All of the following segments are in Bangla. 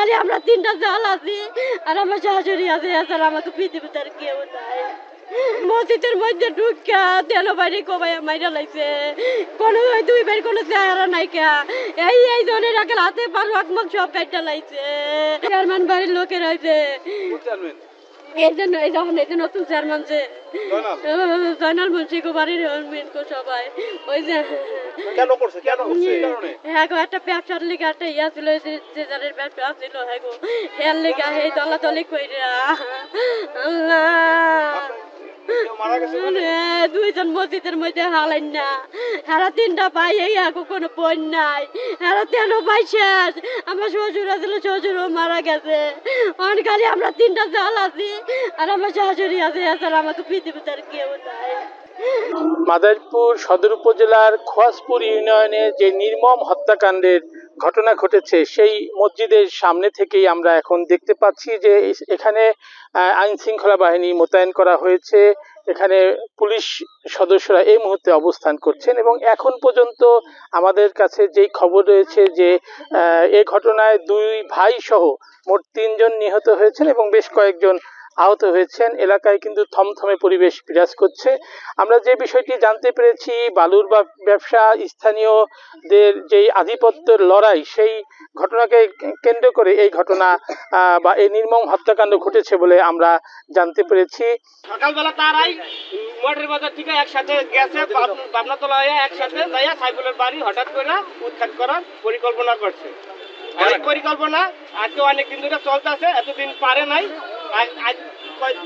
খালি আমরা তিনটা জাল আছি আর আমার শাশুড়ি আছে, এছাড়া আমাকে পৃথিবীতে আর কেউ নাই। মসজিদের মধ্যে ঢুকা তেল বাইরে কবাই মাইরা লাইছে, কোনো দুই ভাই কোনো চেহারা নাই কা, এই জনের আগে হাতে পারো আকমল সব কাইটা লাইছে। চেয়ারম্যান বাড়ির লোকের হয়েছে এই জন্য, এই যখন এই যে নতুন চেয়ারম্যান যে জয়নাল মুন্সিকো বাড়ির সবাই ওই যে কেন করছে, কেন হচ্ছে এই কারণে? হ্যাঁ গো, একটা ব্যবসার লিগে একটা ইয়া ছিল, যে যাদের ব্যবসা ছিল, হ্যাঁ গো, হের লিগা এই দলাদলি কইরা আল্লাহ দুইজন মসজিদের মধ্যে হালাইন না, হারা তিনটা ভাই, এই আগো কোনো বোন নাই, হারা তেল ভাই শেষ। আমার শ্বশুর আছিল, শ্বশুরও মারা গেছে, অনেক খালি আমরা তিনটা জাল আছি আর আমার শাশুড়ি আছে, এছাড়া আমাকে পৃথিবীতে আর কেউ নাই। মাদারীপুর সদর উপজেলার খোয়াজপুর ইউনিয়নে যে নির্মম হত্যাকাণ্ডের ঘটনা ঘটেছে, সেই মসজিদের সামনে থেকেই আমরা এখন দেখতে পাচ্ছি যে এখানে আইন শৃঙ্খলা বাহিনী মোতায়েন করা হয়েছে। এখানে পুলিশ সদস্যরা এই মুহূর্তে অবস্থান করছেন এবং এখন পর্যন্ত আমাদের কাছে যেই খবর রয়েছে যে এই ঘটনায় দুই ভাই সহ মোট 3 জন নিহত হয়েছেন এবং বেশ কয়েকজন আহত হয়েছেন। এলাকায় কিন্তু থমথমে পরিবেশ বিরাজ করছে। আমরা যে বিষয়টি জানতে পেরেছি, বালুর ব্যবসা স্থানীয়দের যেই আধিপত্যের লড়াই, সেই ঘটনাকে কেন্দ্র করে এই ঘটনা বা এই নির্মম হত্যাকাণ্ড ঘটেছে বলে আমরা জানতে পেরেছি। সকালবেলা তারাই মোটর বাজার থেকে একসাথে গেছে, পাবনাতলা হয়ে একসাথে যাইয়া সাইফুলের বাড়ি হঠাৎ করে উৎখাত করার পরিকল্পনা করছে। অনেক পরিকল্পনা আজকে অনেক দিন ধরে চলতেছে, এতদিন পারে নাই।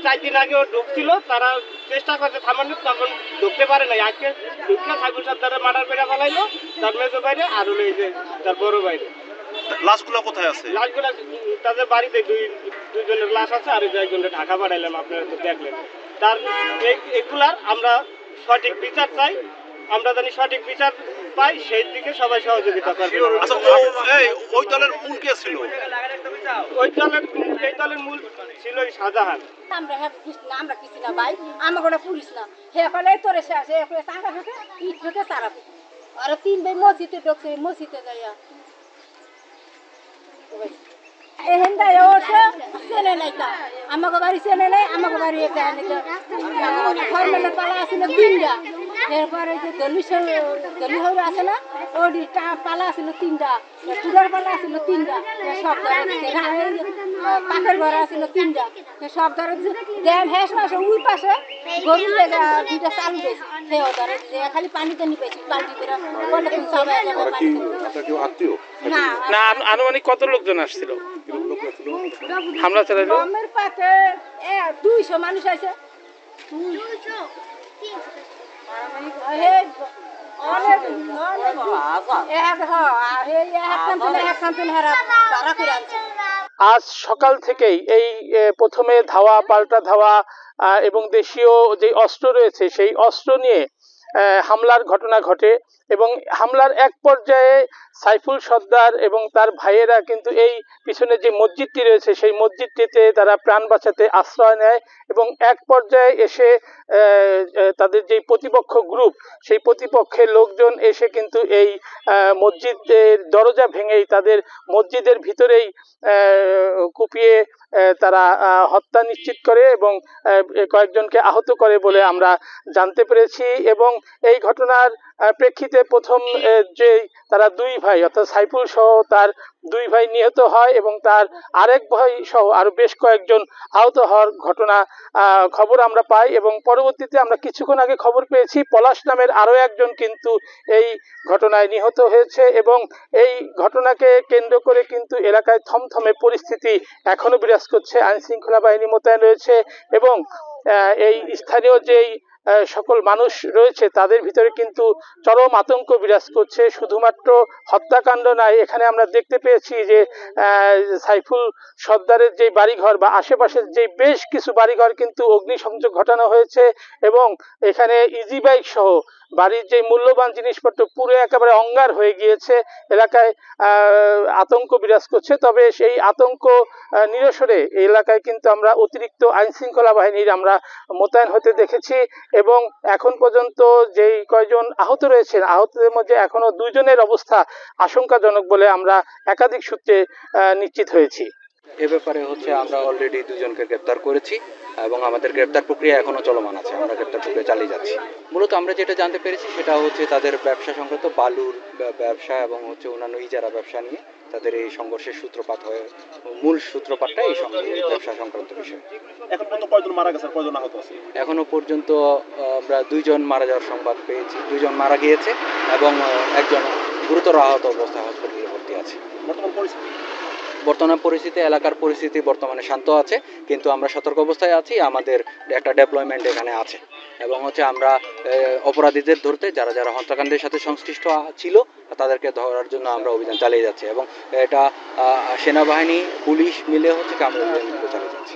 4 দিন আগেও ঢুকছিল, তারা চেষ্টা করছে থামানোর, তখন ঢুকতে পারে নাই। আজকে ঢুকলে সাইফুল সাহেব মার্ডার করে ফেলাইলো, তার মেজো বাইরে আর হলো এই যে তার বড় বাইরে। লাশগুলো কোথায় আছে? লাশগুলো তাদের বাড়িতে দুইজনের লাশ আছে, আর একজনের ঢাকা পাঠাইলাম, আপনারা তো দেখলেন। তার এগুলার আমরা সঠিক বিচার চাই, আমরা জানি সঠিক বিচার পাই, সেই দিকে সবাই সহযোগিতা করবে। আচ্ছা, ওই দলের মূল কে ছিল? এই দলের মূল ছিল শাহজাহান। আমরা আমরা কিছু না ভাই, আমাকে ওটা পুলিশ না, হে ফলে তোরে শেষে টাকা থেকে ইট থেকে তারাবো। আর 3 ভাই মসজিদে ঢুকছে, মসজিদে যাইয়া আমাকে বাড়ি চেনে নাই, আমাকে বাড়ি পালা আছিল 3টা, এরপরে যে দলি হয়ে আছে না, ওটি পালা আছিল 3টা, চুলার পালা আছিল 3টা, সব ধরে পাখের ঘর আছিল 3টা, সব ধরে দেন হেস মাসে ওই পাশে গরু 2টা চালু দিয়েছে, সেও ধরে খালি পানি টানি পেয়েছি বালতি করে বলে সবাই না। আনুমানিক কত লোকজন আসছিল হামলা চালাইলো? আমার পাশে 200 মানুষ আছে। আজ সকাল থেকেই এই প্রথমে ধাওয়া পাল্টা ধাওয়া এবং দেশীয় যে অস্ত্র রয়েছে সেই অস্ত্র নিয়ে হামলার ঘটনা ঘটে এবং হামলার এক পর্যায়ে সাইফুল সর্দার এবং তার ভাইয়েরা কিন্তু এই পিছনে যে মসজিদটি রয়েছে সেই মসজিদটিতে তারা প্রাণ বাঁচাতে আশ্রয় নেয় এবং এক পর্যায়ে এসে তাদের যে প্রতিপক্ষ গ্রুপ, সেই প্রতিপক্ষের লোকজন এসে কিন্তু এই মসজিদের দরজা ভেঙেই তাদের মসজিদের ভিতরেই কুপিয়ে তারা হত্যা নিশ্চিত করে এবং কয়েকজনকে আহত করে বলে আমরা জানতে পেরেছি। এবং এই ঘটনার প্রেক্ষিতে প্রথম যে তারা 2 ভাই অর্থাৎ সাইফুল সহ তার 2 ভাই নিহত হয় এবং তার আরেক ভাই সহ আরো বেশ কয়েকজন আহত হওয়ার ঘটনা খবর আমরা পাই এবং পরবর্তীতে আমরা কিছুক্ষণ আগে খবর পেয়েছি পলাশ নামের আরো একজন কিন্তু এই ঘটনায় নিহত হয়েছে এবং এই ঘটনাকে কেন্দ্র করে কিন্তু এলাকায় থমথমে পরিস্থিতি এখনো বিরাজ করছে। আইন শৃঙ্খলা বাহিনী মোতায়েন রয়েছে এবং এই স্থানীয় যেই সকল মানুষ রয়েছে তাদের ভিতরে কিন্তু চরম আতঙ্ক বিরাজ করছে। শুধুমাত্র হত্যাকাণ্ড নয়, এখানে আমরা দেখতে পেয়েছি যে সাইফুল সর্দারের যে বাড়িঘর বা আশেপাশের যে বেশ কিছু বাড়িঘর কিন্তু অগ্নিসংযোগ ঘটানো হয়েছে এবং এখানে ইজি বাইক সহ বাড়ির যে মূল্যবান জিনিসপত্র পুরো একেবারে অঙ্গার হয়ে গিয়েছে। এলাকায় আতঙ্ক বিরাজ করছে। তবে সেই আতঙ্ক নিরসনে এই এলাকায় কিন্তু আমরা অতিরিক্ত আইন শৃঙ্খলা বাহিনীর আমরা মোতায়েন হতে দেখেছি এবং এখন পর্যন্ত যেই কয়জন আহত রয়েছেন, আহতদের মধ্যে এখনো 2 জনের অবস্থা আশঙ্কাজনক বলে আমরা একাধিক সূত্রে নিশ্চিত হয়েছি। এ ব্যাপারে আমরা অলরেডি 2 জনকে গ্রেপ্তার করেছি এবং আমাদের গ্রেপ্তার প্রক্রিয়া এখনো চলমান আছে। আমরা গ্রেপ্তার প্রক্রিয়া চালিয়ে যাচ্ছি। মূলত আমরা যেটা জানতে পেরেছি সেটা তাদের ব্যবসা সংক্রান্ত বালুর ব্যবসা এবং অন্যান্য ইজারা ব্যবসা নিয়ে তাদের এই সংঘর্ষের সূত্রপাত হয়ে মূল সূত্রপাতটা এই ব্যবসা সংক্রান্ত বিষয়। এখন পর্যন্ত কয়জন মারা গেছে, কয়জন আহত আছে? এখনো পর্যন্ত আমরা 2 জন মারা যাওয়ার সংবাদ পেয়েছি। 2 জন মারা গিয়েছে এবং একজন গুরুতর আহত অবস্থায় হসপিটালে ভর্তি আছে। বর্তমান পরিস্থিতি এলাকার পরিস্থিতি বর্তমানে শান্ত আছে, কিন্তু আমরা সতর্ক অবস্থায় আছি। আমাদের একটা ডেপ্লয়মেন্ট এখানে আছে এবং আমরা অপরাধীদের ধরতে যারা যারা হত্যাকাণ্ডের সাথে সংশ্লিষ্ট ছিল তাদেরকে ধরার জন্য আমরা অভিযান চালিয়ে যাচ্ছি এবং এটা সেনাবাহিনী পুলিশ মিলে কামরুল চালিয়ে যাচ্ছে।